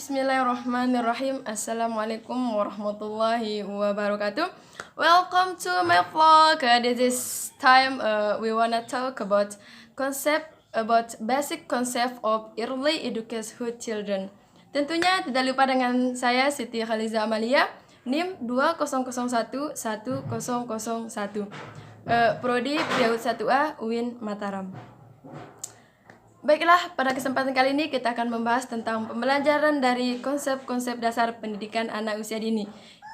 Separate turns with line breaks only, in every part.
Bismillahirrahmanirrahim. Assalamualaikum warahmatullahi wabarakatuh. Welcome to my vlog. This is time we wanna talk about basic concept of early education children. Tentunya tidak lupa dengan saya Siti Khaliza Amalia, NIM 20011001, Prodi Priaud 1A UIN Mataram. Baiklah, pada kesempatan kali ini kita akan membahas tentang pembelajaran dari konsep-konsep dasar pendidikan anak usia dini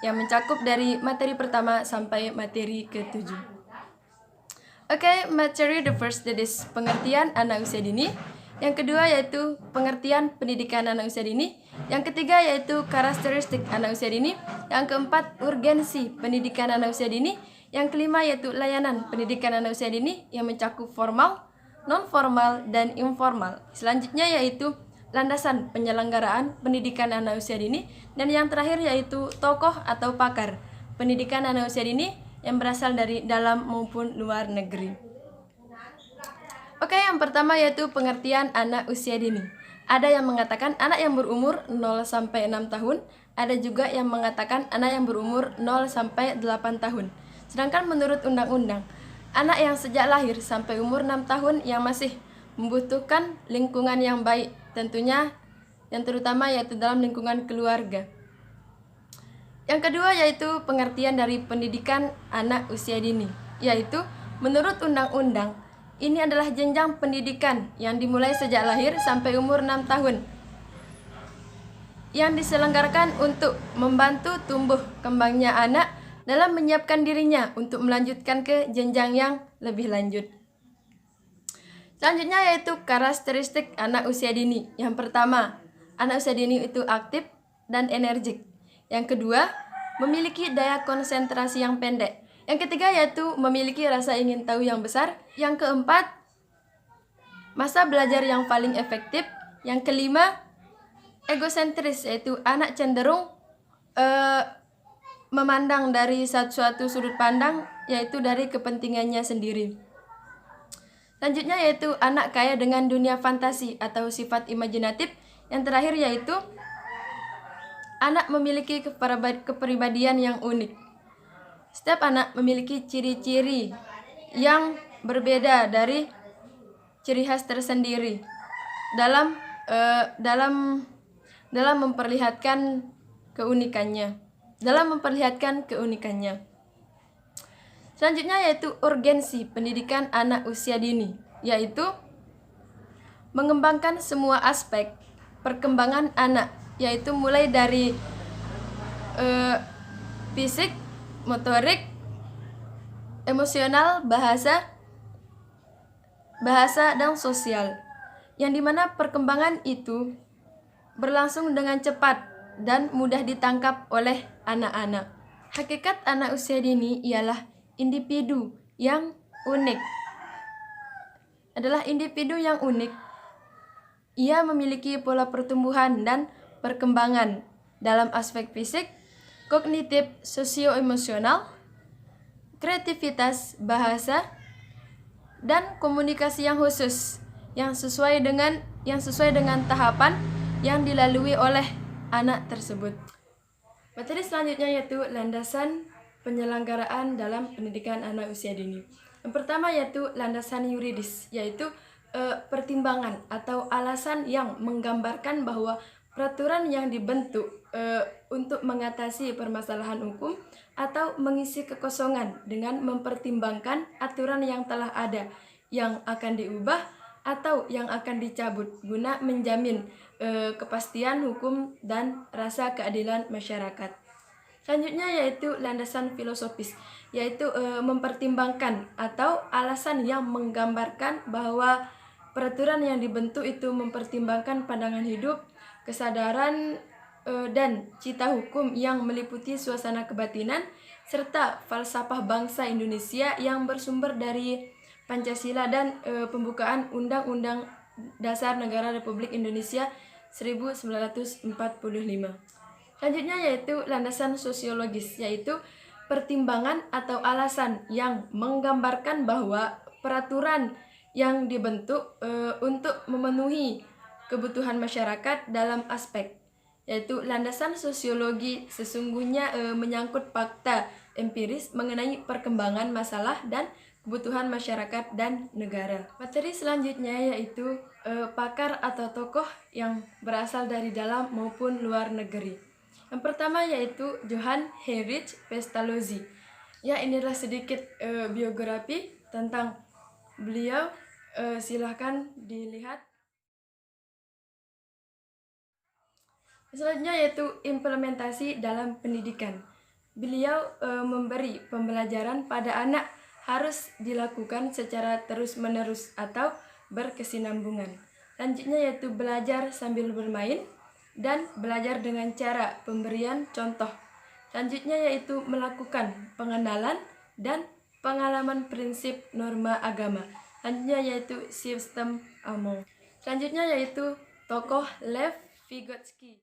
yang mencakup dari materi pertama sampai materi ke-7. Materi the first, that is pengertian anak usia dini. Yang kedua yaitu pengertian pendidikan anak usia dini. Yang ketiga yaitu karakteristik anak usia dini. Yang keempat, urgensi pendidikan anak usia dini. Yang kelima yaitu layanan pendidikan anak usia dini yang mencakup formal, non-formal, dan informal. Selanjutnya yaitu landasan penyelenggaraan pendidikan anak usia dini. Dan yang terakhir yaitu tokoh atau pakar pendidikan anak usia dini yang berasal dari dalam maupun luar negeri. Yang pertama yaitu pengertian anak usia dini. Ada yang mengatakan anak yang berumur 0-6 tahun. Ada juga yang mengatakan anak yang berumur 0-8 tahun. Sedangkan menurut undang-undang, anak yang sejak lahir sampai umur 6 tahun yang masih membutuhkan lingkungan yang baik, tentunya yang terutama yaitu dalam lingkungan keluarga. Yang kedua yaitu pengertian dari pendidikan anak usia dini, yaitu menurut undang-undang, ini adalah jenjang pendidikan yang dimulai sejak lahir sampai umur 6 tahun, yang diselenggarakan untuk membantu tumbuh kembangnya anak dalam menyiapkan dirinya untuk melanjutkan ke jenjang yang lebih lanjut. Selanjutnya yaitu karakteristik anak usia dini. Yang pertama, anak usia dini itu aktif dan energik. Yang kedua, memiliki daya konsentrasi yang pendek. Yang ketiga yaitu memiliki rasa ingin tahu yang besar. Yang keempat, masa belajar yang paling efektif. Yang kelima, egosentris, yaitu anak cenderung memandang dari suatu sudut pandang, yaitu dari kepentingannya sendiri. Selanjutnya yaitu anak kaya dengan dunia fantasi atau sifat imajinatif. Yang terakhir yaitu anak memiliki kepribadian yang unik. Setiap anak memiliki ciri-ciri yang berbeda dari ciri khas tersendiri dalam memperlihatkan keunikannya. Selanjutnya yaitu urgensi pendidikan anak usia dini, yaitu mengembangkan semua aspek perkembangan anak, yaitu mulai dari fisik, motorik, emosional, bahasa dan sosial, yang dimana perkembangan itu berlangsung dengan cepat dan mudah ditangkap oleh anak-anak. Hakikat anak usia dini ialah individu yang unik. Ia memiliki pola pertumbuhan dan perkembangan dalam aspek fisik, kognitif, sosio-emosional, kreativitas, bahasa, dan komunikasi yang khusus yang sesuai dengan tahapan yang dilalui oleh anak tersebut. Materi selanjutnya yaitu landasan penyelenggaraan dalam pendidikan anak usia dini. Yang pertama yaitu landasan yuridis, yaitu pertimbangan atau alasan yang menggambarkan bahwa peraturan yang dibentuk untuk mengatasi permasalahan hukum atau mengisi kekosongan dengan mempertimbangkan aturan yang telah ada, yang akan diubah atau yang akan dicabut guna menjamin kepastian hukum dan rasa keadilan masyarakat. Selanjutnya yaitu landasan filosofis, yaitu mempertimbangkan atau alasan yang menggambarkan bahwa peraturan yang dibentuk itu mempertimbangkan pandangan hidup, kesadaran dan cita hukum yang meliputi suasana kebatinan serta falsafah bangsa Indonesia yang bersumber dari Pancasila dan pembukaan Undang-Undang Dasar Negara Republik Indonesia 1945. Selanjutnya yaitu landasan sosiologis, yaitu pertimbangan atau alasan yang menggambarkan bahwa peraturan yang dibentuk untuk memenuhi kebutuhan masyarakat dalam aspek yaitu landasan sosiologi sesungguhnya menyangkut fakta empiris mengenai perkembangan masalah dan kebutuhan masyarakat dan negara. Materi selanjutnya yaitu pakar atau tokoh yang berasal dari dalam maupun luar negeri. Yang pertama yaitu Johann Heinrich Pestalozzi. Ya, inilah sedikit biografi tentang beliau. Silahkan dilihat. Selanjutnya yaitu implementasi dalam pendidikan. Beliau memberi pembelajaran pada anak harus dilakukan secara terus-menerus atau berkesinambungan. Selanjutnya yaitu belajar sambil bermain dan belajar dengan cara pemberian contoh. Selanjutnya yaitu melakukan pengenalan dan pengalaman prinsip norma agama. Selanjutnya yaitu sistem Amon. Selanjutnya yaitu tokoh Lev Vygotsky.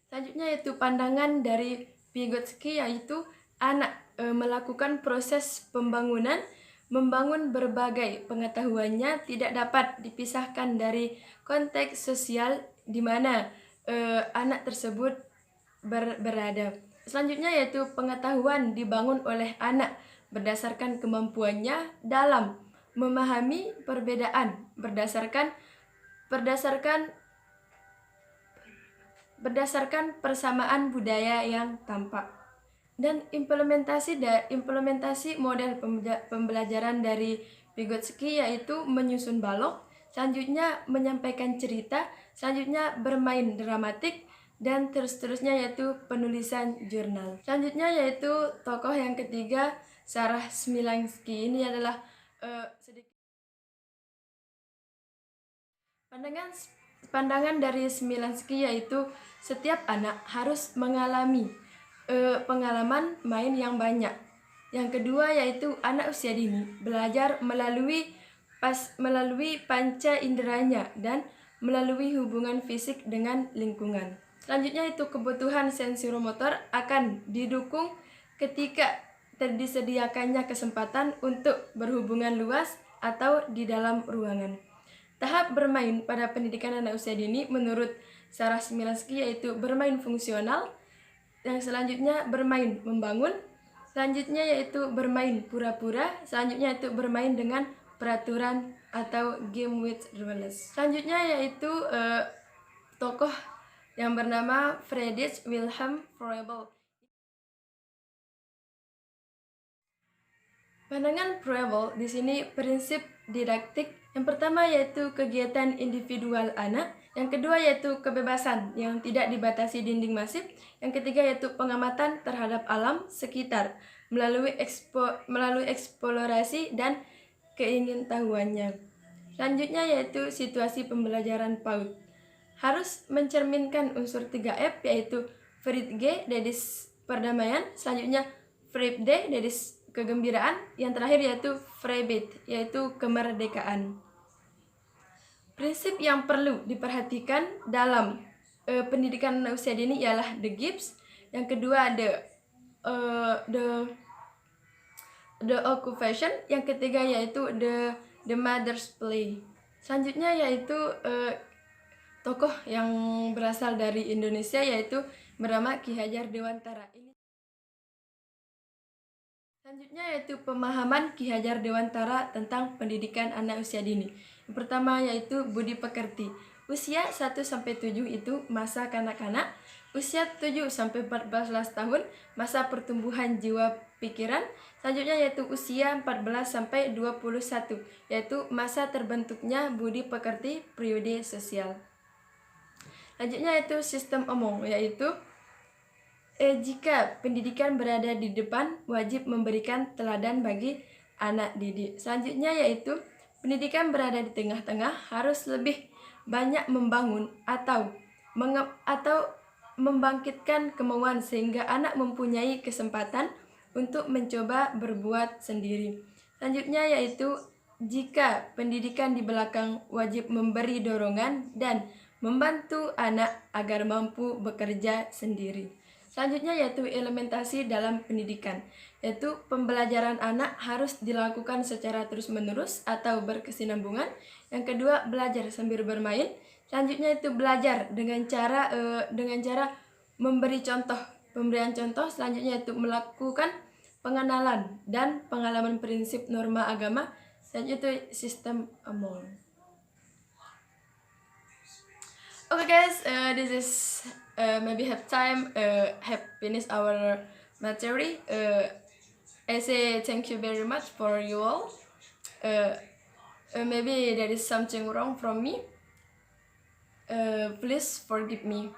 Selanjutnya yaitu pandangan dari Vygotsky yaitu anak melakukan proses pembangunan, membangun berbagai pengetahuannya tidak dapat dipisahkan dari konteks sosial di mana anak tersebut berada. Selanjutnya yaitu pengetahuan dibangun oleh anak berdasarkan kemampuannya dalam memahami perbedaan berdasarkan persamaan budaya yang tampak. Dan implementasi model pembelajaran dari Vygotsky yaitu menyusun balok, selanjutnya menyampaikan cerita, selanjutnya bermain dramatik, dan terus-terusnya yaitu penulisan jurnal. Selanjutnya yaitu tokoh yang ketiga, Sarah Smilansky. Ini adalah sedikit pandangan dari Smilansky yaitu setiap anak harus mengalami pengalaman main yang banyak. Yang kedua yaitu anak usia dini belajar melalui panca inderanya dan melalui hubungan fisik dengan lingkungan. Selanjutnya itu kebutuhan sensoromotor akan didukung ketika disediakannya kesempatan untuk berhubungan luas atau di dalam ruangan. Tahap bermain pada pendidikan anak usia dini menurut Sarah Smilansky yaitu bermain fungsional, yang selanjutnya bermain membangun, selanjutnya yaitu bermain pura-pura, selanjutnya yaitu bermain dengan peraturan atau game with rules. Selanjutnya yaitu tokoh yang bernama Friedrich Wilhelm Froebel. Pandangan Froebel di sini prinsip didaktik. Yang pertama yaitu kegiatan individual anak, yang kedua yaitu kebebasan yang tidak dibatasi dinding masif, yang ketiga yaitu pengamatan terhadap alam sekitar melalui eksplorasi dan keingintahuannya. Selanjutnya yaitu situasi pembelajaran PAUD. Harus mencerminkan unsur 3F yaitu Friedge, dedis perdamaian, selanjutnya Friede, dedis kegembiraan, yang terakhir yaitu Freiheit, yaitu kemerdekaan. Prinsip yang perlu diperhatikan dalam pendidikan usia dini ialah the gifts, yang kedua the occupation, yang ketiga yaitu the mother's play. Selanjutnya yaitu tokoh yang berasal dari Indonesia yaitu bernama Ki Hajar Dewantara. Selanjutnya yaitu pemahaman Ki Hajar Dewantara tentang pendidikan anak usia dini. Yang pertama yaitu budi pekerti. Usia 1-7 itu masa kanak-kanak, usia 7-14 tahun masa pertumbuhan jiwa pikiran, selanjutnya yaitu usia 14-21 yaitu masa terbentuknya budi pekerti periode sosial. Selanjutnya yaitu sistem omong, yaitu jika pendidikan berada di depan, wajib memberikan teladan bagi anak didik. Selanjutnya yaitu pendidikan berada di tengah-tengah, harus lebih banyak membangun atau membangkitkan kemauan sehingga anak mempunyai kesempatan untuk mencoba berbuat sendiri. Selanjutnya yaitu jika pendidikan di belakang, wajib memberi dorongan dan membantu anak agar mampu bekerja sendiri. Selanjutnya yaitu implementasi dalam pendidikan, yaitu pembelajaran anak harus dilakukan secara terus-menerus atau berkesinambungan. Yang kedua, belajar sambil bermain. Selanjutnya itu belajar dengan cara memberi contoh, pemberian contoh. Selanjutnya itu melakukan pengenalan dan pengalaman prinsip norma agama. Selanjutnya itu sistem amal. Okay guys, this is maybe have time have finished our material. I say thank you very much for you all. Maybe there is something wrong from me. Please forgive me.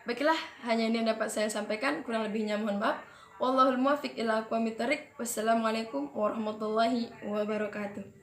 Baiklah, hanya ini yang dapat saya sampaikan. Kurang lebihnya mohon maaf. Wallahul muwaffiq ila aqwamit thoriq. Wassalamualaikum warahmatullahi wabarakatuh.